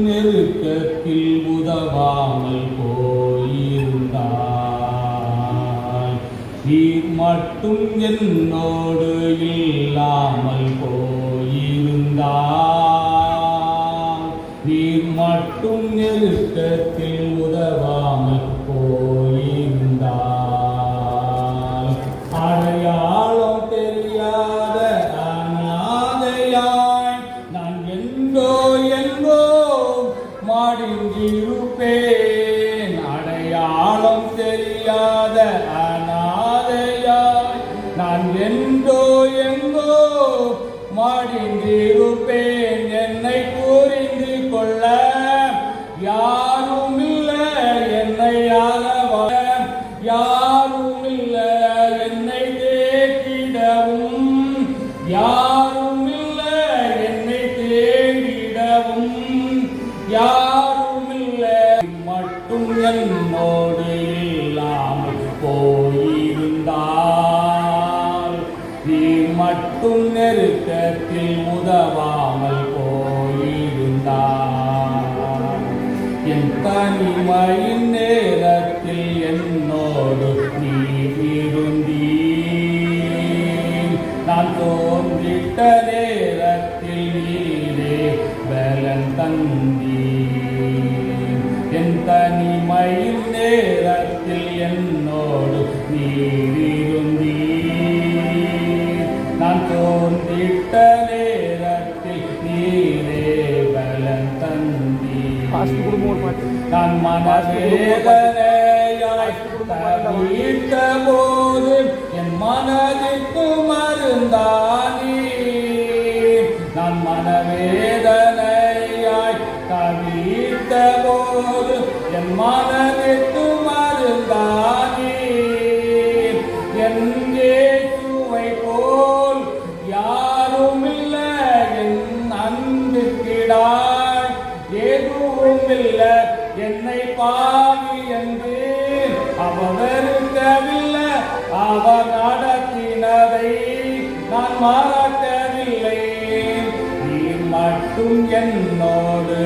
நெருக்கத்தில் உதவாமல் போயிருந்தால் நீர் மட்டும் என்னோடு இல்லாமல் போயிருந்தால் நீர் மட்டும் நெருக்கத்தில் உதவாமல் போயிருந்தால் அடையாளம் தெரியாத அநாதையாய் நான் எங்கோ மாடிந்திருப்பேன். அடையாளம் தெரியாத அநாதையாய் நான் எங்கோ மாடிந்திருப்பேன். என்னை புரிந்து கொள்ள யாரும் இல்லை, என்னை அளவ யாரும் இல்லை, என்னை தேற்றிடவும் யாரும் இல்லை, என்னை தேடிடவும் யாரும் இல்லை. மட்டும் என்னோடு இல்லாமல் போயிருந்தால் நீர் மட்டும் நெருக்கத்தில் உதவாமல் போயிருந்தால் என் தனிமையின் நேரத்தில் என்னோடு நீர் இருந்தீர். நான் தோன்றிட்ட நேரத்தில் நீரே பலன் தந்தீர். என் தனிமையின் நேரத்தில் என்னோடு நீர் இருந்தீர். நான் தோன்றிட்ட நேரத்தில் நீரே பலன் தந்தீர். நான் மனவேதனையாய் தவித்த போது என் மனதிற்கு மருந்தானீர். நான் மனவேதனையாய் தவித்த போது என் மனதிற்கு மருந்தானீர். என் இயேசுவை போல் யாரும் இல்லை, என் அன்புக்கிடாய் எதுவும் இல்லை. என்னை பாவி என்று அவர் வெறுக்கவில்லை, அவர் நடத்தினதை நான் மறக்கவில்லை. நீர் மட்டும் என்னோடு